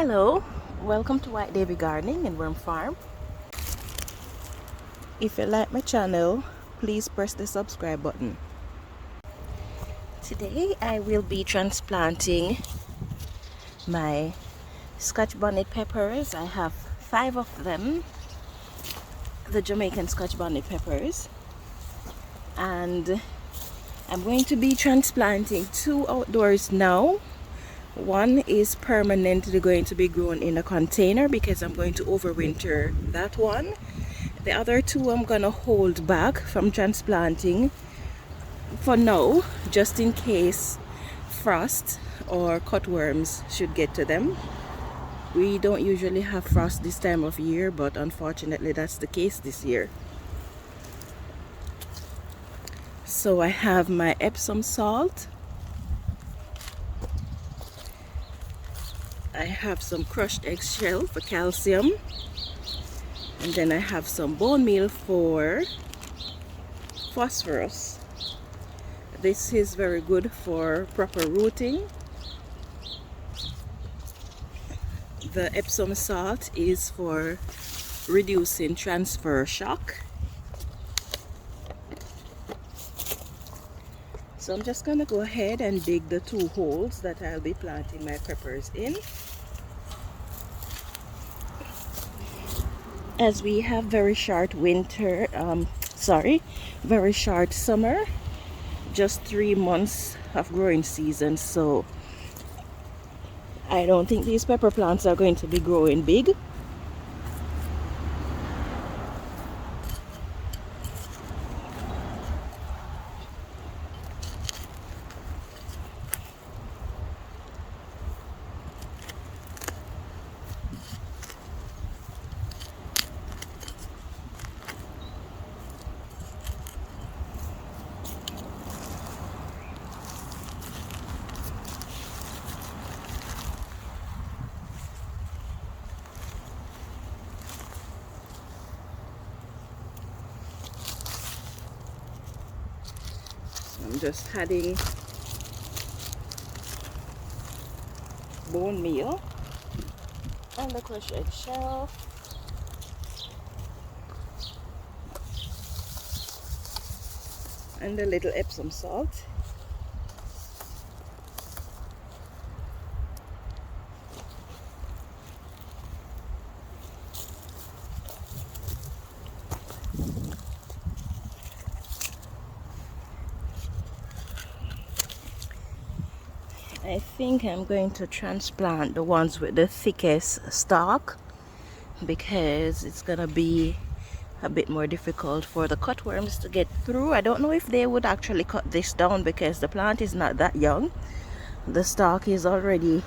Hello, welcome to White Davy Gardening and Worm Farm. If you like my channel, please press the subscribe button. Today I will be transplanting my Scotch bonnet peppers. I have 5 of them, the Jamaican Scotch bonnet peppers, and I'm going to be transplanting 2 outdoors now. One is permanently going to be grown in a container because I'm going to overwinter that one. The other 2 I'm gonna hold back from transplanting for now, just in case frost or cutworms should get to them. We don't usually have frost this time of year, but unfortunately that's the case this year. So I have my Epsom salt. I have some crushed eggshell for calcium, and then I have some bone meal for phosphorus. This is very good for proper rooting. The Epsom salt is for reducing transfer shock. So I'm just gonna go ahead and dig the 2 holes that I'll be planting my peppers in. As we have very short very short summer, just 3 months of growing season, so I don't think these pepper plants are going to be growing big. I'm just adding bone meal and the crushed eggshell, and a little Epsom salt. I think I'm going to transplant the ones with the thickest stalk because it's gonna be a bit more difficult for the cutworms to get through. I don't know if they would actually cut this down because the plant is not that young. The stalk is already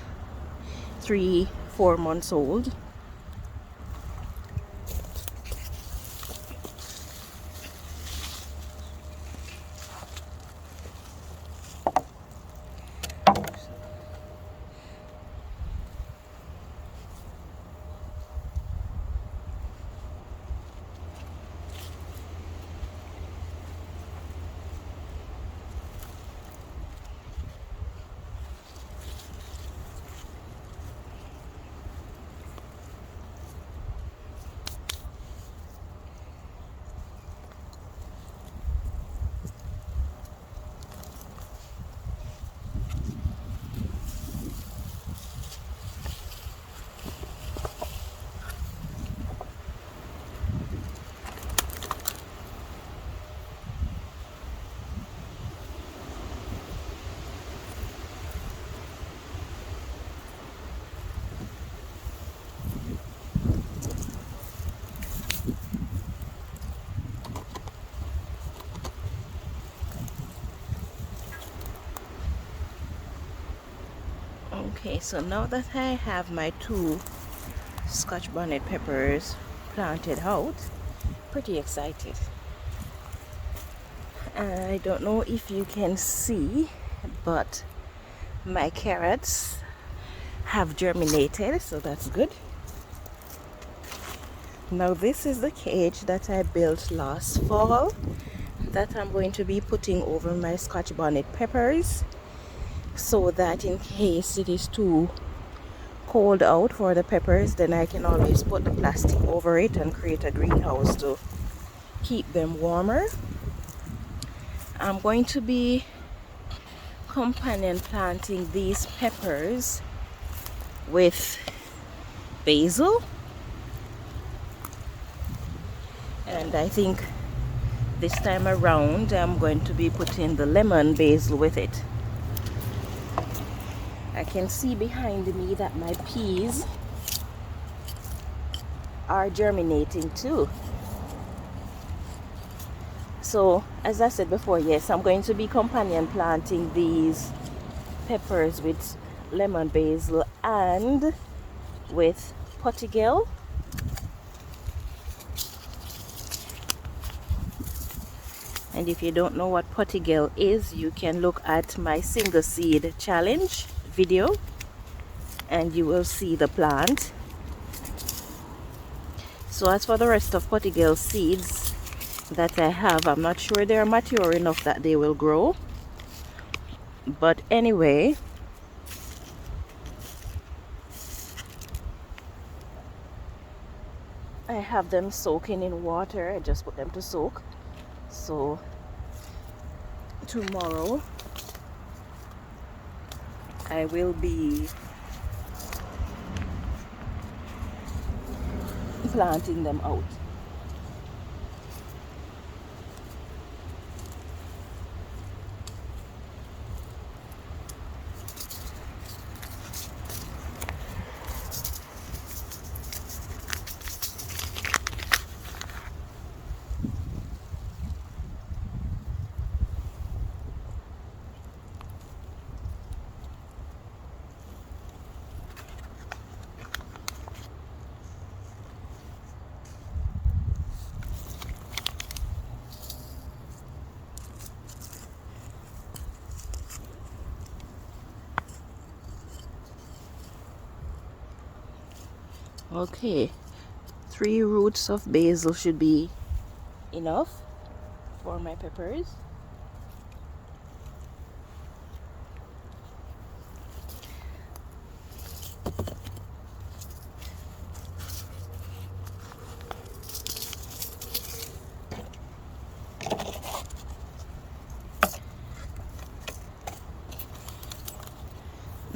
3-4 months old. Okay, so now that I have my 2 Scotch bonnet peppers planted out, pretty excited. I don't know if you can see, but my carrots have germinated, so that's good. Now this is the cage that I built last fall that I'm going to be putting over my Scotch bonnet peppers, so that in case it is too cold out for the peppers, then I can always put the plastic over it and create a greenhouse to keep them warmer. I'm going to be companion planting these peppers with basil, and I think this time around I'm going to be putting the lemon basil with it. I can see behind me that my peas are germinating too. So as I said before, yes, I'm going to be companion planting these peppers with lemon basil and with pottigal. And if you don't know what pottigal is, you can look at my single seed challenge video and you will see the plant. So as for the rest of pottigal seeds that I have, I'm not sure they're mature enough that they will grow, but anyway, I have them soaking in water. I just put them to soak, so tomorrow I will be planting them out. Okay, 3 roots of basil should be enough for my peppers.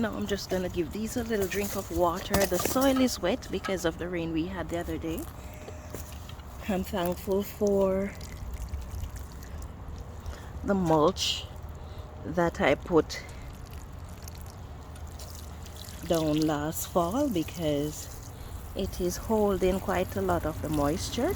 Now I'm just gonna give these a little drink of water. The soil is wet because of the rain we had the other day. I'm thankful for the mulch that I put down last fall because it is holding quite a lot of the moisture.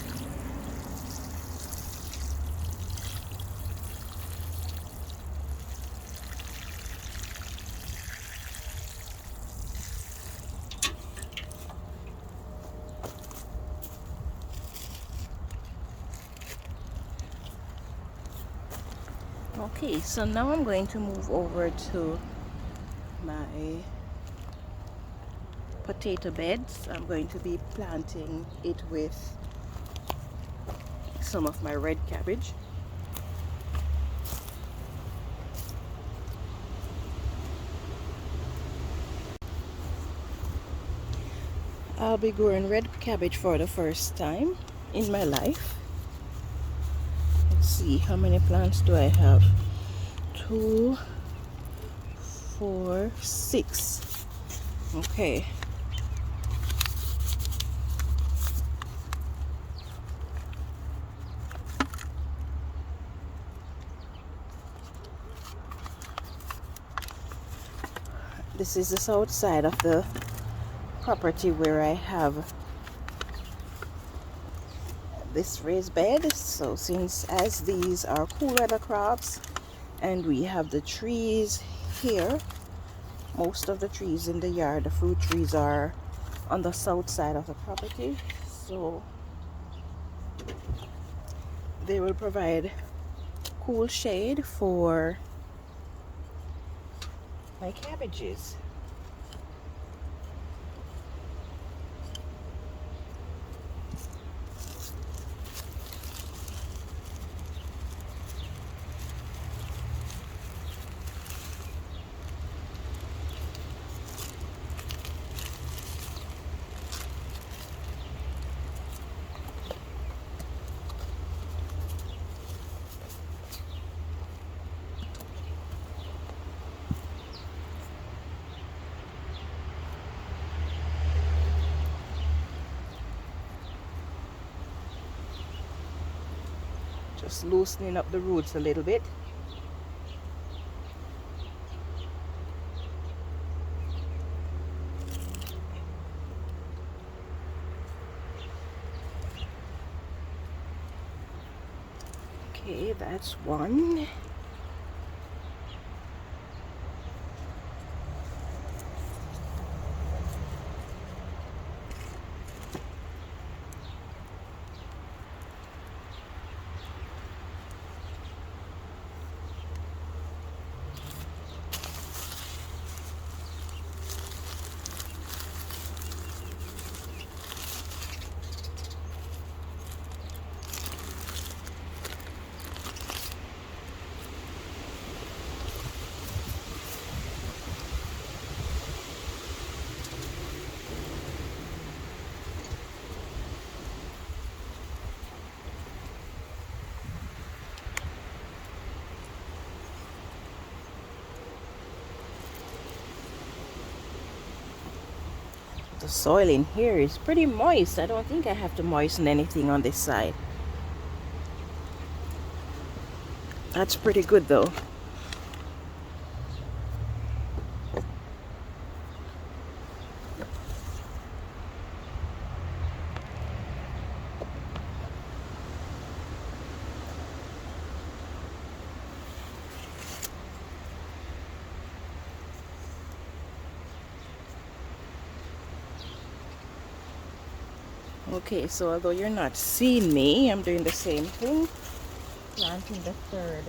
Okay, so now I'm going to move over to my potato beds. I'm going to be planting it with some of my red cabbage. I'll be growing red cabbage for the first time in my life. Let's see, how many plants do I have? 2, 4, 6. Okay. This is the south side of the property where I have this raised bed. So since as these are cool weather crops and we have the trees here, most of the trees in the yard, the fruit trees, are on the south side of the property, so they will provide cool shade for my cabbages. just loosening up the roots a little bit. Okay, that's one. The soil in here is pretty moist. I don't think I have to moisten anything on this side. That's pretty good though. Okay, so although you're not seeing me, I'm doing the same thing. Planting the third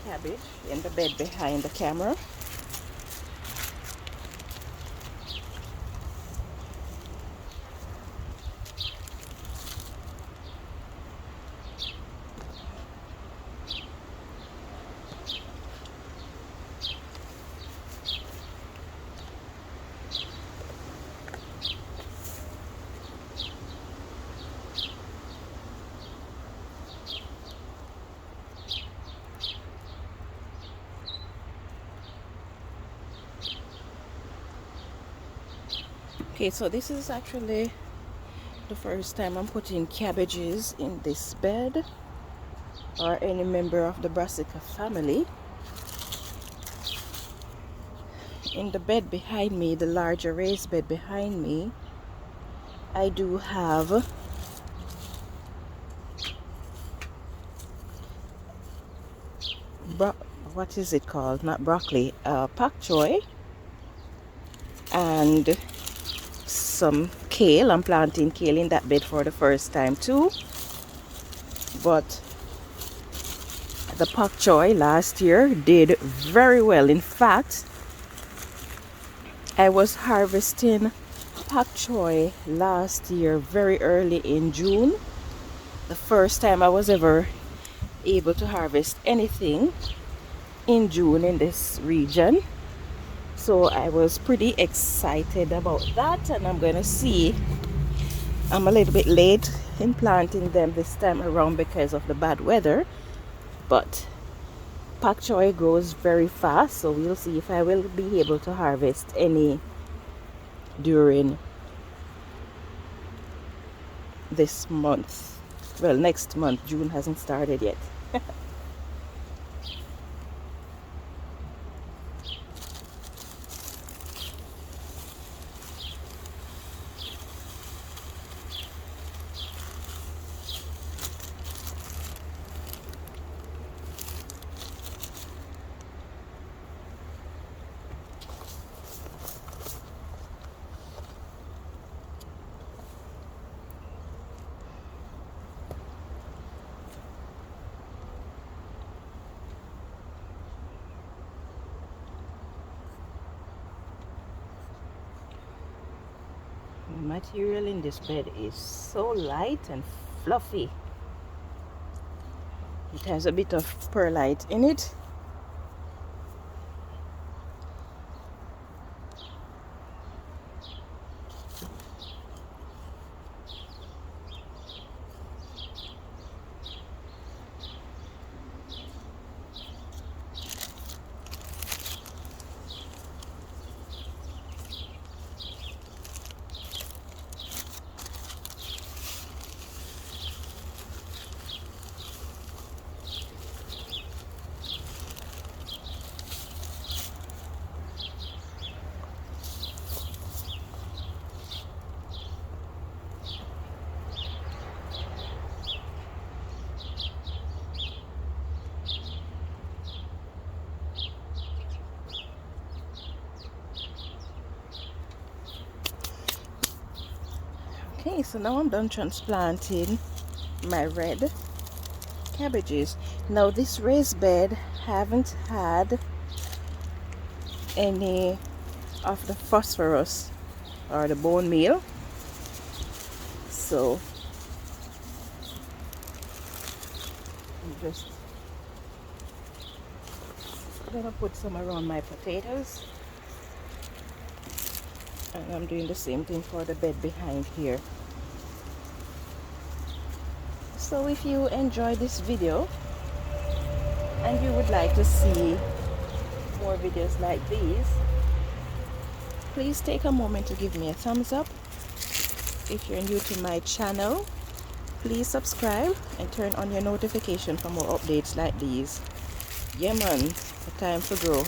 cabbage in the bed behind the camera. Okay, so this is actually the first time I'm putting cabbages in this bed, or any member of the brassica family. In the bed behind me, the larger raised bed behind me, I do have what is it called? Not broccoli, pak choy, and some kale. I'm planting kale in that bed for the first time too. But the pak choy last year did very well. In fact, I was harvesting pak choy last year very early in June. The first time I was ever able to harvest anything in June in this region. So I was pretty excited about that, and I'm going to see. I'm a little bit late in planting them this time around because of the bad weather, but pak choy grows very fast, so we'll see if I will be able to harvest any during this month. Well, next month. June hasn't started yet. The material in this bed is so light and fluffy. It has a bit of perlite in it. Okay, so now I'm done transplanting my red cabbages. Now this raised bed haven't had any of the phosphorus or the bone meal, so I'm just gonna put some around my potatoes, and I'm doing the same thing for the bed behind here. So if you enjoyed this video and you would like to see more videos like these, please take a moment to give me a thumbs up. If you're new to my channel, please subscribe and turn on your notification for more updates like these. Yeah man, the time to grow.